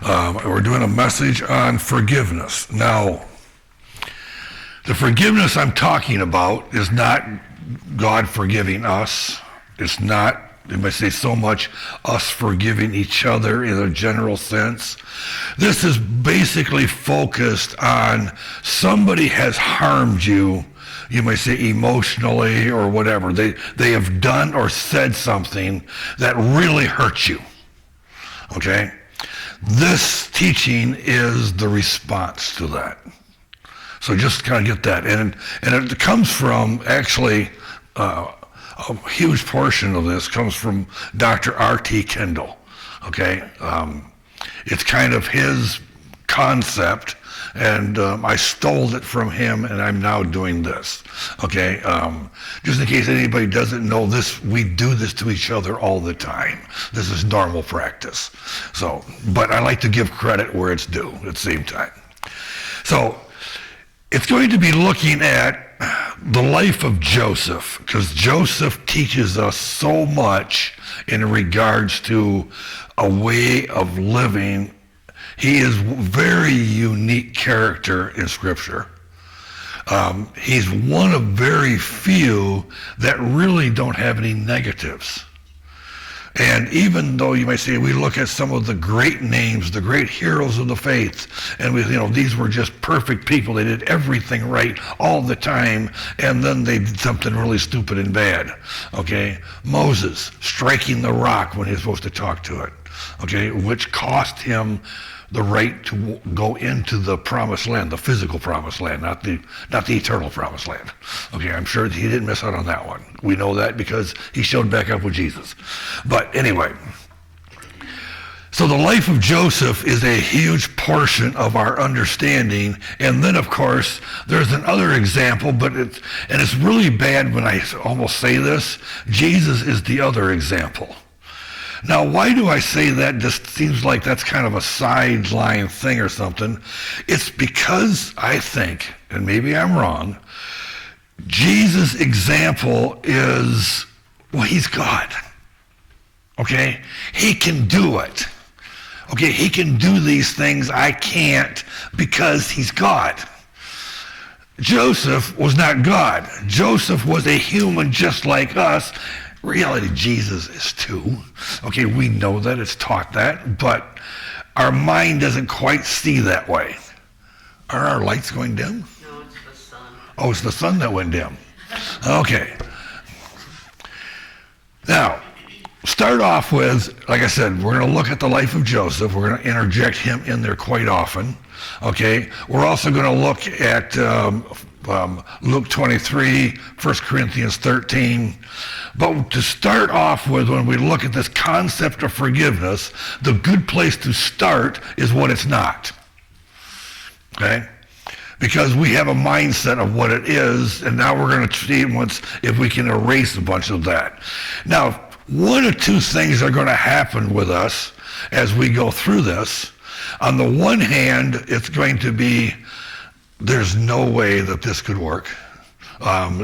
We're doing a message on forgiveness. Now, the forgiveness I'm talking about is not God forgiving us. It's not, you might say, so much us forgiving each other in a general sense. This is basically focused on somebody has harmed you, you might say emotionally or whatever. They have done or said something that really hurt you. Okay? This teaching is the response to that. So just kind of get that. And it comes from, actually, a huge portion of this comes from Dr. R.T. Kendall. Okay? It's kind of his concept, and I stole it from him, and I'm now doing this. Okay? Just in case anybody doesn't know this, we do this to each other all the time. This is normal practice. So, but I like to give credit where it's due at the same time. So, it's going to be looking at the life of Joseph, because Joseph teaches us so much in regards to a way of living. He is a very unique character in Scripture. He's one of very few that really don't have any negatives. And even though you might say we look at some of the great names, the great heroes of the faith, and these were just perfect people. They did everything right all the time, and then they did something really stupid and bad. Okay, Moses striking the rock when he was supposed to talk to it. Okay, which cost him the right to go into the promised land, the physical promised land, not the eternal promised land. Okay, I'm sure he didn't miss out on that one. We know that because he showed back up with Jesus. But anyway, so the life of Joseph is a huge portion of our understanding. And then, of course, there's another example, it's really bad when I almost say this. Jesus is the other example. Now, why do I say that? Just seems like that's kind of a sideline thing or something. It's because I think, and maybe I'm wrong, Jesus' example is, well, he's God. Okay? He can do it. Okay, he can do these things I can't because he's God. Joseph was not God. Joseph was a human just like us. Reality, Jesus is too. Okay, we know that, it's taught that, but our mind doesn't quite see that way. Are our lights going dim? No, it's the sun. Oh, it's the sun that went dim. Okay. Now, start off with, like I said, we're going to look at the life of Joseph. We're going to interject him in there quite often. Okay, we're also going to look at Luke 23, 1 Corinthians 13. But to start off with, when we look at this concept of forgiveness, the good place to start is what it's not. Okay? Because we have a mindset of what it is, and now we're going to see if we can erase a bunch of that. Now, one or two things are going to happen with us as we go through this. On the one hand, it's going to be, there's no way that this could work.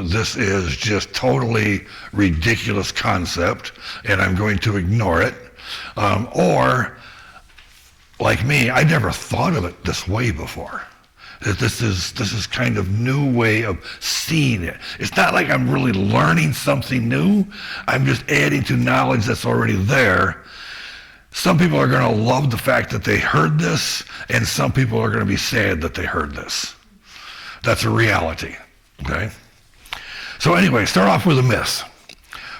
This is just totally ridiculous concept, and I'm going to ignore it. Or, like me, I never thought of it this way before. This is kind of new way of seeing it. It's not like I'm really learning something new. I'm just adding to knowledge that's already there. Some people are going to love the fact that they heard this, and some people are going to be sad that they heard this. That's a reality, okay? So anyway, start off with a myth.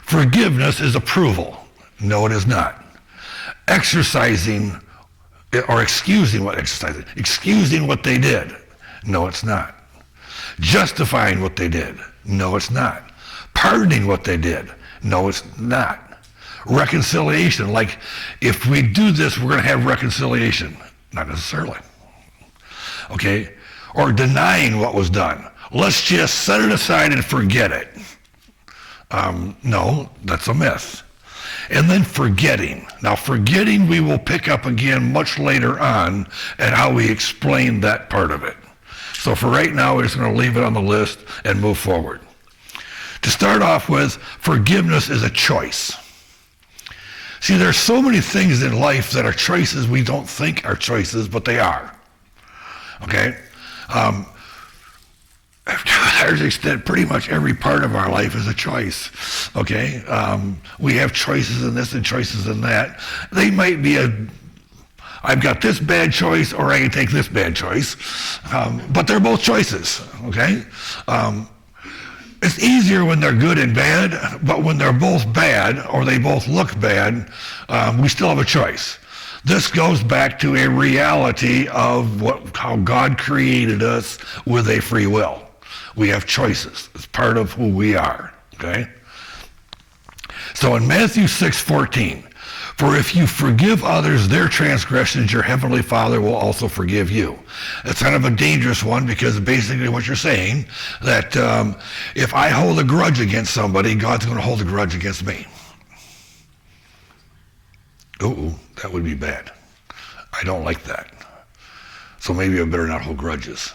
Forgiveness is approval. No, it is not. Excusing what they did. No, it's not. Justifying what they did. No, it's not. Pardoning what they did. No, it's not. Reconciliation, like if we do this, we're going to have reconciliation. Not necessarily. Okay? Or denying what was done. Let's just set it aside and forget it. No, that's a myth. And then forgetting. Now, forgetting we will pick up again much later on and how we explain that part of it. So for right now, we're just going to leave it on the list and move forward. To start off with, forgiveness is a choice. See, there's so many things in life that are choices we don't think are choices, but they are. Okay? To a large extent, pretty much every part of our life is a choice. Okay? We have choices in this and choices in that. They might be I've got this bad choice or I can take this bad choice. But they're both choices. Okay? It's easier when they're good and bad, but when they're both bad or they both look bad, we still have a choice. This goes back to a reality of how God created us with a free will. We have choices. It's part of who we are. Okay? So in Matthew 6:14, for if you forgive others their transgressions, your heavenly Father will also forgive you. It's kind of a dangerous one because basically what you're saying, that if I hold a grudge against somebody, God's going to hold a grudge against me. Ooh, that would be bad. I don't like that. So maybe I better not hold grudges.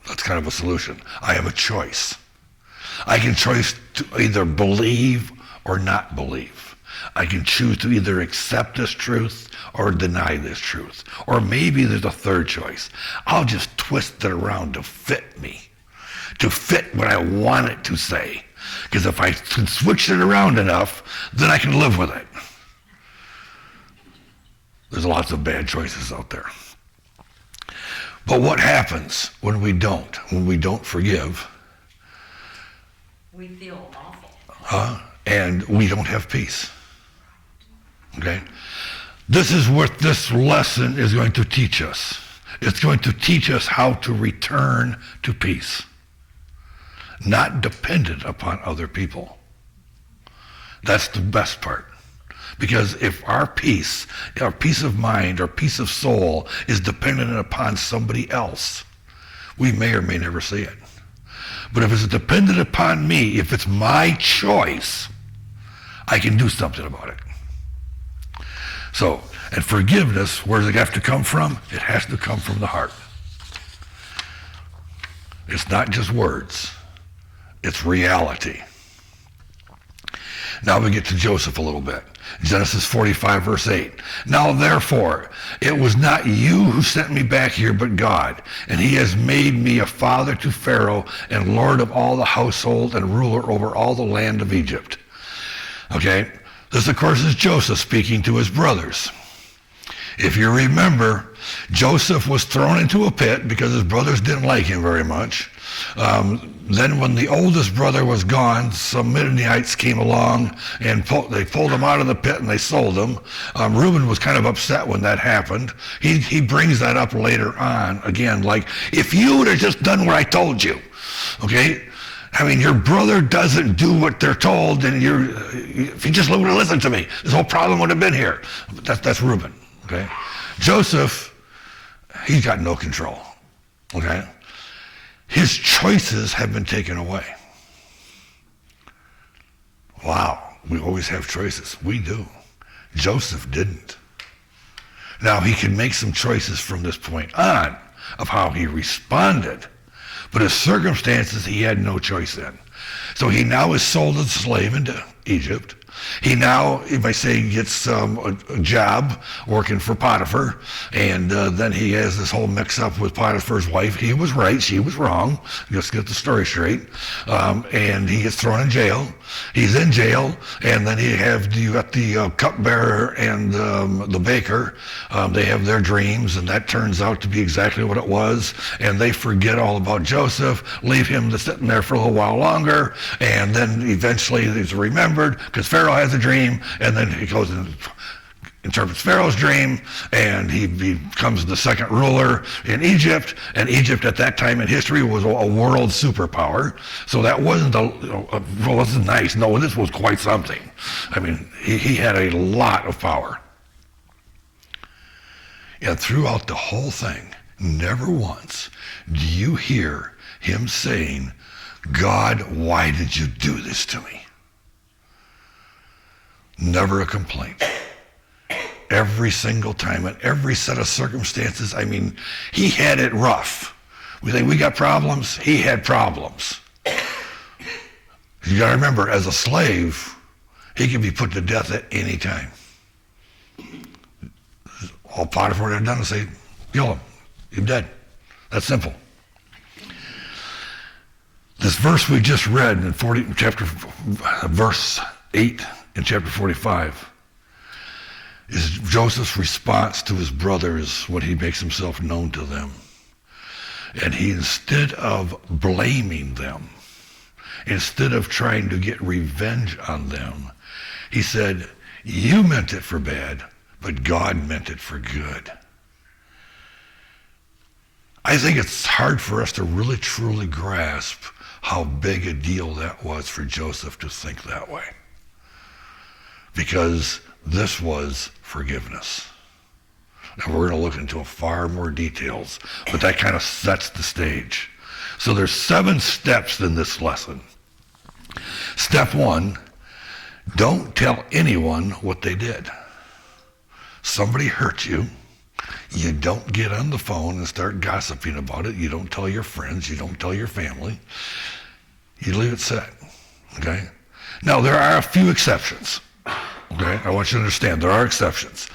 That's kind of a solution. I have a choice. I can choose to either believe or not believe. I can choose to either accept this truth or deny this truth. Or maybe there's a third choice. I'll just twist it around to fit me, to fit what I want it to say. Because if I can switch it around enough, then I can live with it. There's lots of bad choices out there. But what happens when we don't forgive? We feel awful. And we don't have peace. Okay? This is what this lesson is going to teach us. It's going to teach us how to return to peace, not dependent upon other people. That's the best part. Because if our peace of mind, our peace of soul is dependent upon somebody else, we may or may never see it. But if it's dependent upon me, if it's my choice, I can do something about it. So, and forgiveness, where does it have to come from? It has to come from the heart. It's not just words. It's reality. Now we get to Joseph a little bit. Genesis 45, verse 8. Now therefore, it was not you who sent me back here, but God. And he has made me a father to Pharaoh and lord of all the household and ruler over all the land of Egypt. Okay? This, of course, is Joseph speaking to his brothers. If you remember, Joseph was thrown into a pit because his brothers didn't like him very much. Then when the oldest brother was gone, some Midianites came along and they pulled him out of the pit and they sold him. Reuben was kind of upset when that happened. He brings that up later on, again, like, if you would have just done what I told you, okay? I mean, your brother doesn't do what they're told, and if you just would have listened to me, this whole problem would have been here. That's Reuben, okay? Joseph, he's got no control, okay? His choices have been taken away. Wow, we always have choices. We do. Joseph didn't. Now, he can make some choices from this point on of how he responded, but his circumstances he had no choice in. So he now is sold as a slave into Egypt. He now, if I say, gets a job working for Potiphar, and then he has this whole mix-up with Potiphar's wife. He was right, she was wrong. Just get the story straight. And he gets thrown in jail. He's in jail, and then you got the cupbearer and the baker. They have their dreams, and that turns out to be exactly what it was. And they forget all about Joseph, leave him sitting there for a little while longer, and then eventually he's remembered because Pharaoh has a dream, and then he goes and interprets Pharaoh's dream, and he becomes the second ruler in Egypt. And Egypt at that time in history was a world superpower. So that wasn't wasn't nice. No, this was quite something. I mean, he had a lot of power. And throughout the whole thing, never once do you hear him saying, God, why did you do this to me? Never a complaint. Every single time, in every set of circumstances, I mean, he had it rough. We think we got problems. He had problems. You got to remember, as a slave, he could be put to death at any time. all Potiphar had done is say, kill him. He's dead. That's simple. This verse we just read in verse 8 in chapter 45 is Joseph's response to his brothers when he makes himself known to them. And he, instead of blaming them, instead of trying to get revenge on them, he said, you meant it for bad, but God meant it for good. I think it's hard for us to really truly grasp how big a deal that was for Joseph to think that way. Because this was forgiveness. And we're going to look into far more details, but that kind of sets the stage. So there's 7 steps in this lesson. Step 1, don't tell anyone what they did. Somebody hurt you. You don't get on the phone and start gossiping about it. You don't tell your friends. You don't tell your family. You leave it set. Okay? Now, there are a few exceptions. Okay? I want you to understand there are exceptions.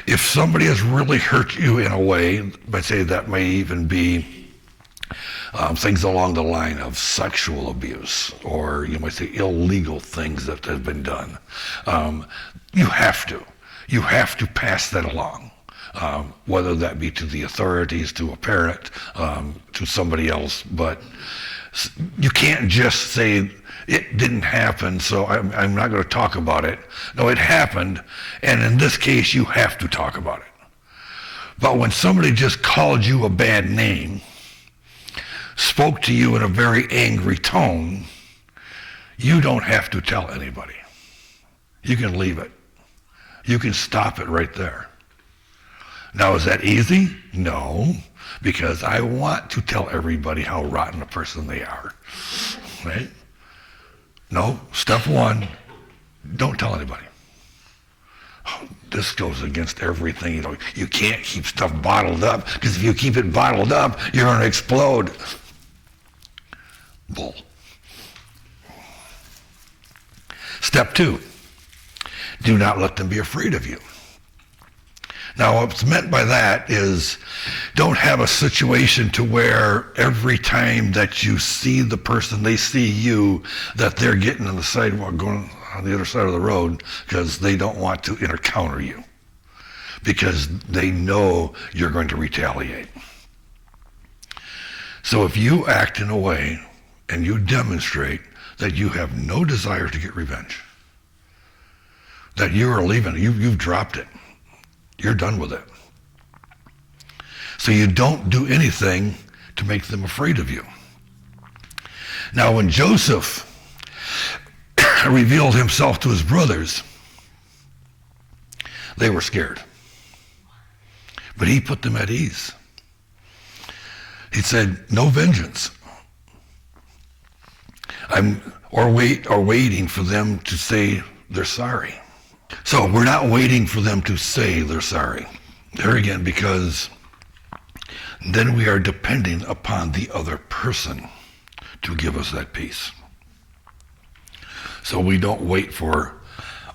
If somebody has really hurt you in a way, I'd say that may even be things along the line of sexual abuse, or you might say illegal things that have been done. You have to pass that along, whether that be to the authorities, to a parent, to somebody else. But you can't just say, it didn't happen, so I'm not going to talk about it. No, it happened, and in this case, you have to talk about it. But when somebody just called you a bad name, spoke to you in a very angry tone, you don't have to tell anybody. You can leave it. You can stop it right there. Now, is that easy? No, because I want to tell everybody how rotten a person they are, right? No, step 1, don't tell anybody. Oh, this goes against everything. You can't keep stuff bottled up, because if you keep it bottled up, you're going to explode. Bull. Step 2, do not let them be afraid of you. Now, what's meant by that is don't have a situation to where every time that you see the person, they see you, that they're getting on the sidewalk, going on the other side of the road because they don't want to encounter you, because they know you're going to retaliate. So if you act in a way and you demonstrate that you have no desire to get revenge, that you are leaving, you've dropped it. You're done with it. So you don't do anything to make them afraid of you. Now, when Joseph revealed himself to his brothers, they were scared. But he put them at ease. He said, no vengeance. Waiting for them to say they're sorry. So we're not waiting for them to say they're sorry. There again, because then we are depending upon the other person to give us that peace. So we don't wait for,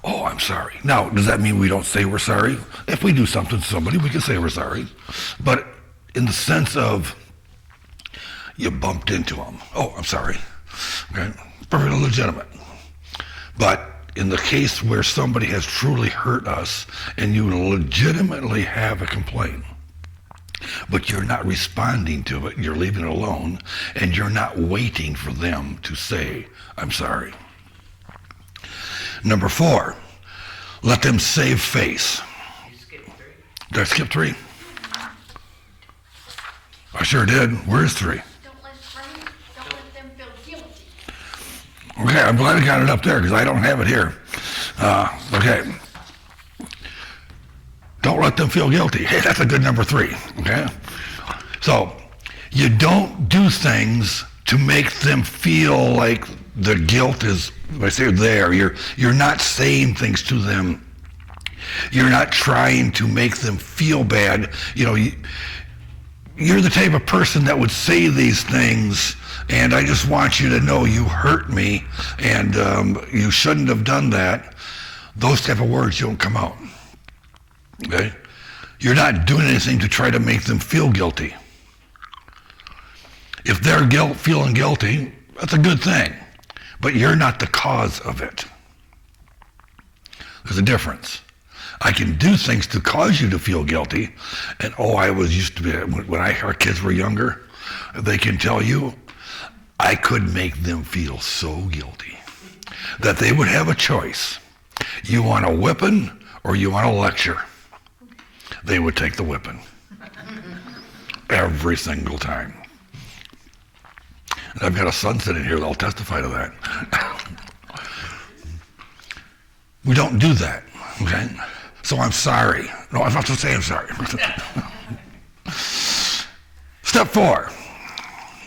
oh, I'm sorry. Now, does that mean we don't say we're sorry? If we do something to somebody, we can say we're sorry. But in the sense of, you bumped into them. Oh, I'm sorry. Okay? Perfectly legitimate. But in the case where somebody has truly hurt us and you legitimately have a complaint, but you're not responding to it, you're leaving it alone, and you're not waiting for them to say, I'm sorry. Number 4, let them save face. You skipped 3. Did I skip 3? I sure did. Where's 3? Don't let them feel guilty. Okay, I'm glad I got it up there because I don't have it here. Okay. Don't let them feel guilty. Hey, that's a good number 3. Okay? So, you don't do things to make them feel like the guilt is, I say there, you're not saying things to them. You're not trying to make them feel bad. You're the type of person that would say these things, and I just want you to know you hurt me, and you shouldn't have done that. Those type of words don't come out. Okay? You're not doing anything to try to make them feel guilty. If they're feeling guilty, that's a good thing, but you're not the cause of it. There's a difference. I can do things to cause you to feel guilty, and I was used to be, when our kids were younger, they can tell you, I could make them feel so guilty that they would have a choice. You want a whipping or you want a lecture? They would take the whipping. Every single time. And I've got a son sitting here that'll testify to that. We don't do that, okay? So I'm sorry. No, I'm not supposed to say I'm sorry. Step 4.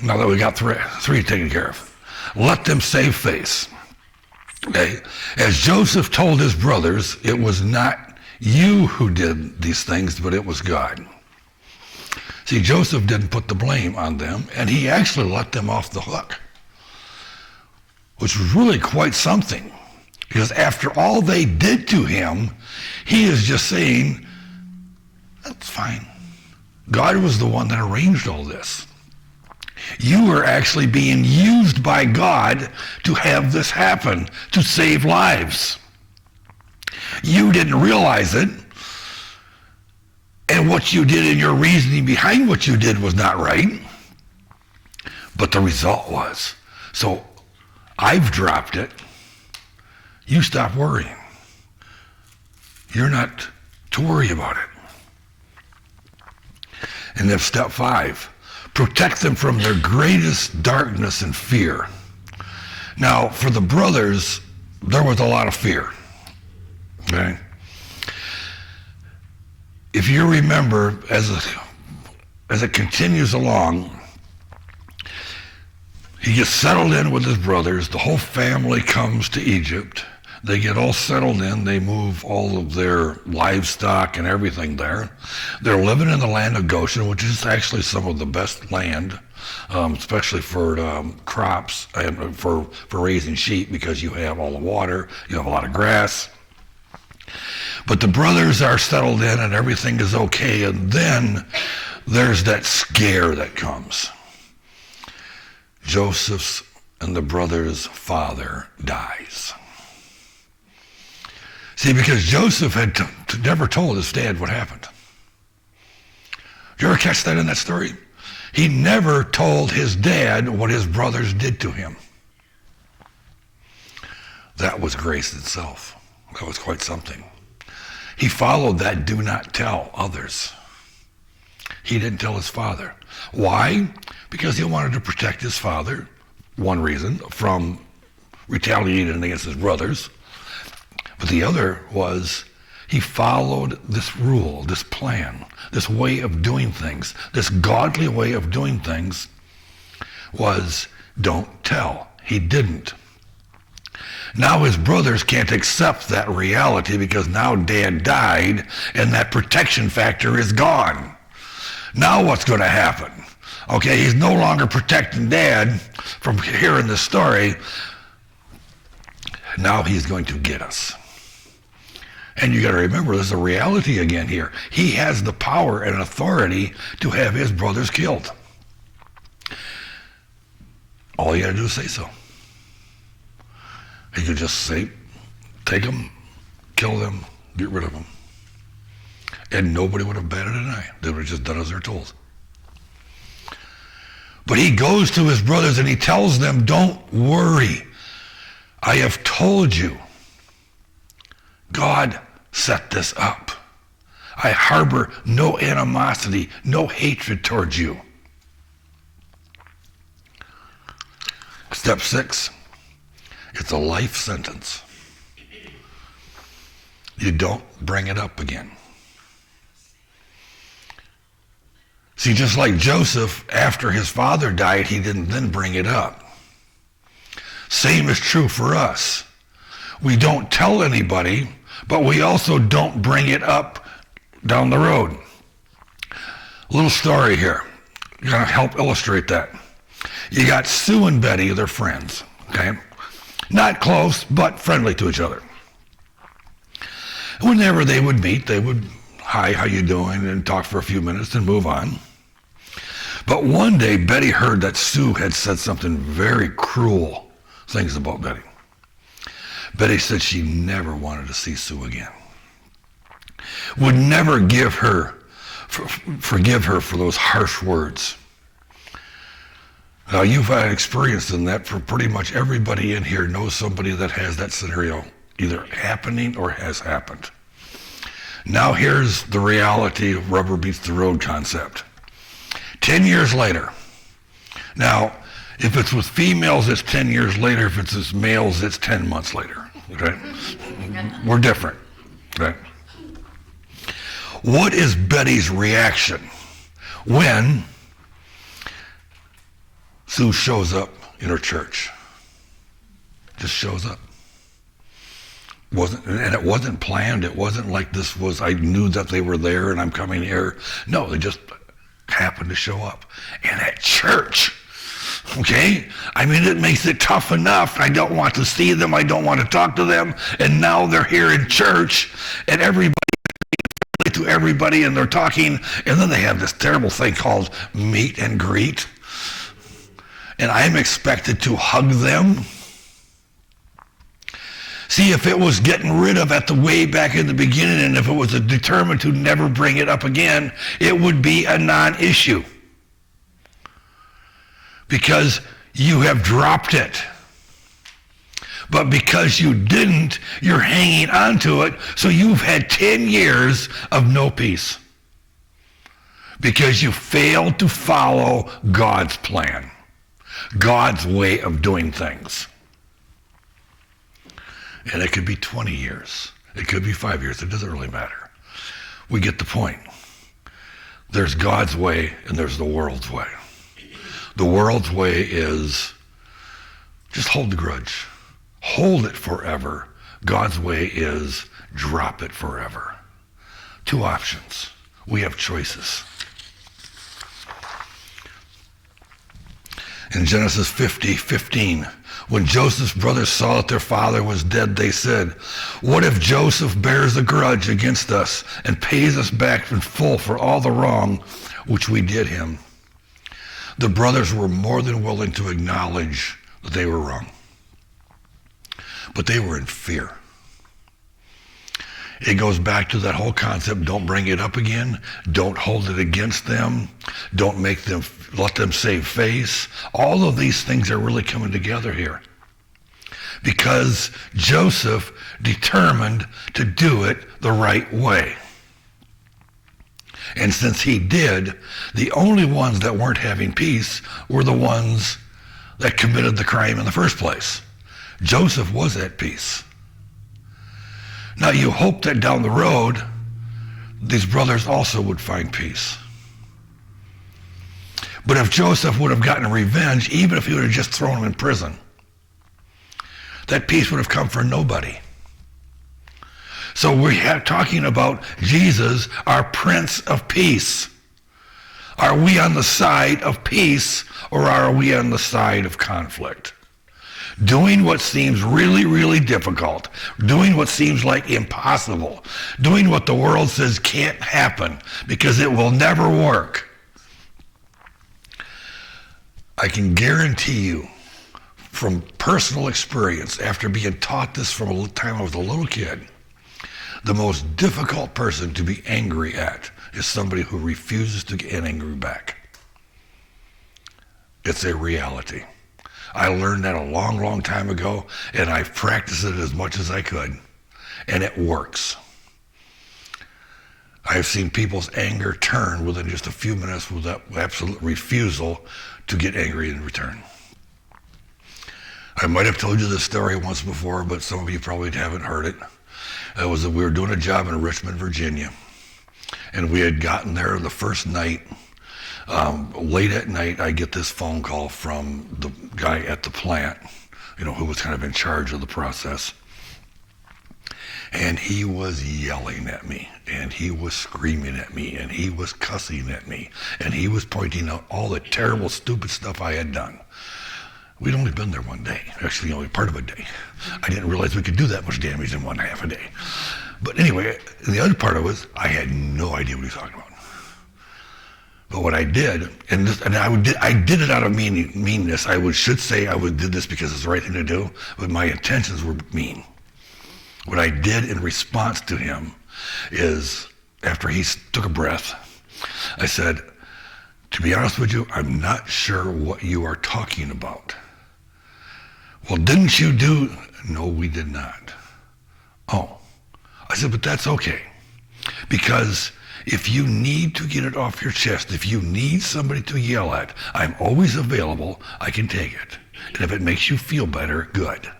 Now that we got three taken care of. Let them save face. Okay? As Joseph told his brothers, it was not you who did these things, but it was God. See, Joseph didn't put the blame on them, and he actually let them off the hook, which was really quite something. Because after all they did to him, he is just saying, that's fine. God was the one that arranged all this. You were actually being used by God to have this happen, to save lives. You didn't realize it, and what you did and your reasoning behind what you did was not right, but the result was. So I've dropped it. You stop worrying. You're not to worry about it. And then step 5, protect them from their greatest darkness and fear. Now, for the brothers, there was a lot of fear. Okay? If you remember, as it continues along, he gets settled in with his brothers. The whole family comes to Egypt. They get all settled in. They move all of their livestock and everything there. They're living in the land of Goshen, which is actually some of the best land, especially for crops and for raising sheep, because you have all the water, you have a lot of grass. But the brothers are settled in and everything is okay, and then there's that scare that comes. Joseph's and the brothers' father dies. See, because Joseph had never told his dad what happened. Did you ever catch that in that story? He never told his dad what his brothers did to him. That was grace itself. That was quite something. He followed that do not tell others. He didn't tell his father. Why? Because he wanted to protect his father, one reason, from retaliating against his brothers. But the other was he followed this rule, this plan, this way of doing things, this godly way of doing things was don't tell. He didn't. Now his brothers can't accept that reality because now Dad died and that protection factor is gone. Now what's going to happen? Okay, he's no longer protecting Dad from hearing this story. Now he's going to get us. And you got to remember, there's a reality again here. He has the power and authority to have his brothers killed. All you got to do is say so. He could just say, take them, kill them, get rid of them. And nobody would have batted an eye. They would have just done as they're told. But he goes to his brothers and he tells them, don't worry. I have told you. God set this up. I harbor no animosity, no hatred towards you. Step 6, it's a life sentence. You don't bring it up again. See, just like Joseph, after his father died, he didn't then bring it up. Same is true for us. We don't tell anybody, but we also don't bring it up down the road. A little story here, gonna help illustrate that. You got Sue and Betty, they're friends, okay? Not close, but friendly to each other. Whenever they would meet, they would hi, how you doing, and talk for a few minutes and move on. But one day, Betty heard that Sue had said something very cruel things about Betty. Betty said she never wanted to see Sue again. Would never forgive her for those harsh words. Now, you've had experience in that. For pretty much everybody in here knows somebody that has that scenario either happening or has happened. Now here's the reality of rubber meets the road concept. 10 years later. Now, if it's with females, it's 10 years later. If it's with males, it's 10 months later. Okay? We're different. Okay? What is Betty's reaction when Sue shows up in her church? Just shows up. And it wasn't planned. It wasn't like this was, I knew that they were there and I'm coming here. No, they just happened to show up. And at church, okay? I mean, it makes it tough enough. I don't want to see them. I don't want to talk to them. And now they're here in church and everybody to everybody and they're talking. And then they have this terrible thing called meet and greet. And I'm expected to hug them. See, if it was getting rid of at the way back in the beginning, and if it was determined to never bring it up again, it would be a non-issue. Because you have dropped it. But because you didn't, you're hanging on to it, so you've had 10 years of no peace. Because you failed to follow God's plan, God's way of doing things. And it could be 20 years. It could be 5 years. It doesn't really matter. We get the point. There's God's way and there's the world's way. The world's way is just hold the grudge. Hold it forever. God's way is drop it forever. Two options. We have choices. In Genesis 50:15, when Joseph's brothers saw that their father was dead, they said, "What if Joseph bears a grudge against us and pays us back in full for all the wrong which we did him?" The brothers were more than willing to acknowledge that they were wrong. But they were in fear. It goes back to that whole concept, don't bring it up again, don't hold it against them, don't let them save face. All of these things are really coming together here. Because Joseph determined to do it the right way. And since he did, the only ones that weren't having peace were the ones that committed the crime in the first place. Joseph was at peace. Now you hope that down the road, these brothers also would find peace. But if Joseph would have gotten revenge, even if he would have just thrown him in prison, that peace would have come for nobody. So we're talking about Jesus, our Prince of Peace. Are we on the side of peace or are we on the side of conflict? Doing what seems really, really difficult, doing what seems like impossible, doing what the world says can't happen because it will never work. I can guarantee you from personal experience, after being taught this from the time I was a little kid, the most difficult person to be angry at is somebody who refuses to get angry back. It's a reality. I learned that a long, long time ago, and I've practiced it as much as I could, and it works. I've seen people's anger turn within just a few minutes with that absolute refusal to get angry in return. I might have told you this story once before, but some of you probably haven't heard it. We were doing a job in Richmond, Virginia, and we had gotten there the first night. Late at night, I get this phone call from the guy at the plant, who was kind of in charge of the process. And he was yelling at me, and he was screaming at me, and he was cussing at me, and he was pointing out all the terrible, stupid stuff I had done. We'd only been there one day, actually only part of a day. I didn't realize we could do that much damage in one half a day. But anyway, the other part of it was I had no idea what he was talking about. But what I did, I did it out of meanness. Should say I did this because it's the right thing to do, but my intentions were mean. What I did in response to him is, after he took a breath, I said, to be honest with you, I'm not sure what you are talking about. Well, didn't you do? No, we did not. Oh. I said, but that's okay. Because if you need to get it off your chest, if you need somebody to yell at, I'm always available. I can take it. And if it makes you feel better, good.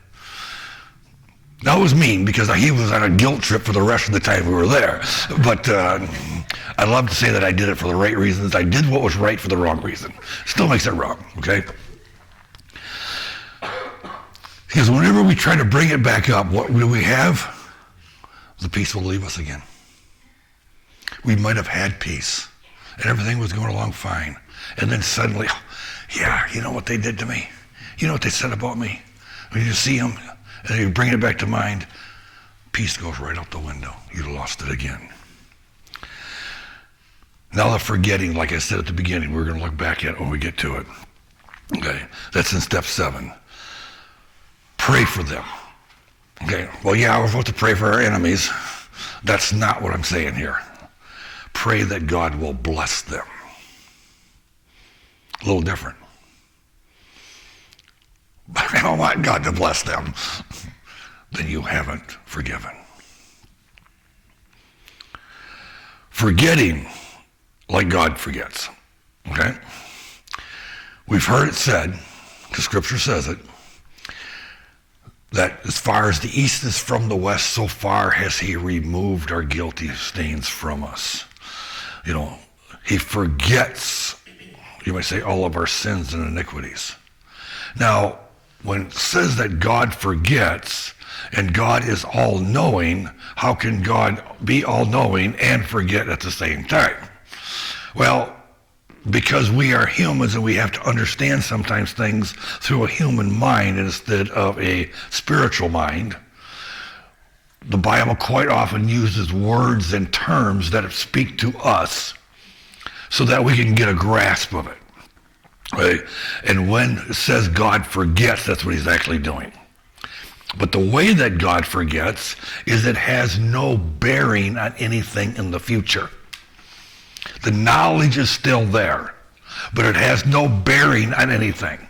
That was mean because he was on a guilt trip for the rest of the time we were there. But I love to say that I did it for the right reasons. I did what was right for the wrong reason. Still makes it wrong, okay? Because whenever we try to bring it back up, what do we have? The peace will leave us again. We might have had peace, and everything was going along fine. And then suddenly, yeah, you know what they did to me? You know what they said about me? When you see them, and you bring it back to mind, peace goes right out the window. You lost it again. Now the forgetting, like I said at the beginning, we're going to look back at it when we get to it. Okay, that's in step 7. Pray for them. Okay, well, yeah, we're supposed to pray for our enemies. That's not what I'm saying here. Pray that God will bless them. A little different. But I don't want God to bless them. Then you haven't forgiven. Forgetting like God forgets. Okay? We've heard it said, the scripture says it, that as far as the east is from the west, so far has he removed our guilty stains from us. You know, he forgets, you might say, all of our sins and iniquities. Now, when it says that God forgets and God is all-knowing, how can God be all-knowing and forget at the same time? Well, because we are humans and we have to understand sometimes things through a human mind instead of a spiritual mind, the Bible quite often uses words and terms that speak to us so that we can get a grasp of it. Right? And when it says God forgets, that's what he's actually doing. But the way that God forgets is it has no bearing on anything in the future. The knowledge is still there, but it has no bearing on anything.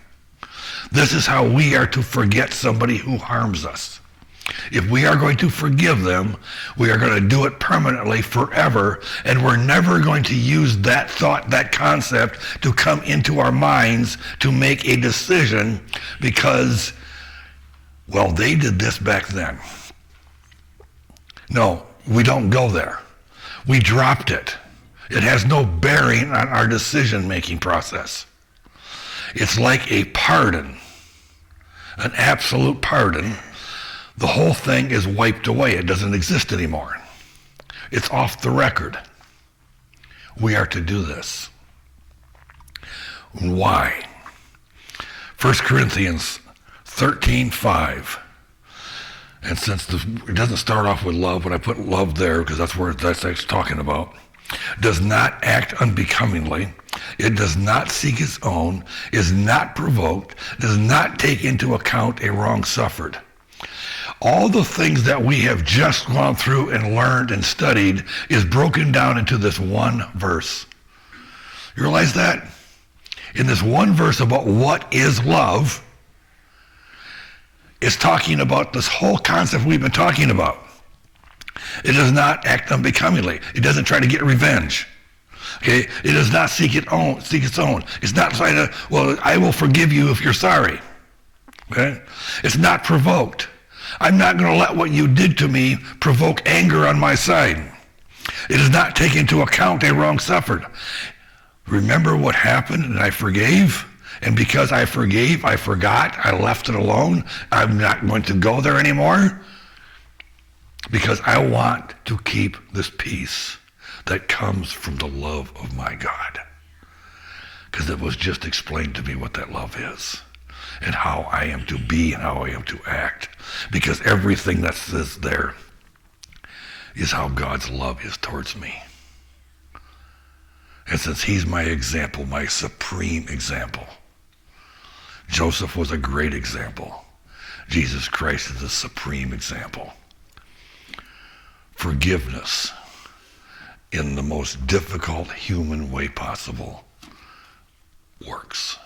This is how we are to forget somebody who harms us. If we are going to forgive them, we are going to do it permanently, forever, and we're never going to use that thought, that concept, to come into our minds to make a decision because, well, they did this back then. No, we don't go there. We dropped it. It has no bearing on our decision-making process. It's like a pardon, an absolute pardon. The whole thing is wiped away. It doesn't exist anymore. It's off the record. We are to do this. Why? 1 Corinthians 13:5. And since it doesn't start off with love, but I put love there because that's what it's talking about. Does not act unbecomingly. It does not seek its own, is not provoked, does not take into account a wrong suffered. All the things that we have just gone through and learned and studied is broken down into this one verse. You realize that? In this one verse about what is love, it's talking about this whole concept we've been talking about. It does not act unbecomingly. It doesn't try to get revenge. Okay? It does not seek its own. It's not trying to, well, I will forgive you if you're sorry. Okay? It's not provoked. I'm not going to let what you did to me provoke anger on my side. It does not take into account a wrong suffered. Remember what happened and I forgave? And because I forgave, I forgot, I left it alone. I'm not going to go there anymore. Because I want to keep this peace that comes from the love of my God. Because it was just explained to me what that love is and how I am to be and how I am to act. Because everything that says there is how God's love is towards me. And since he's my example, my supreme example, Joseph was a great example. Jesus Christ is a supreme example. Forgiveness in the most difficult human way possible works.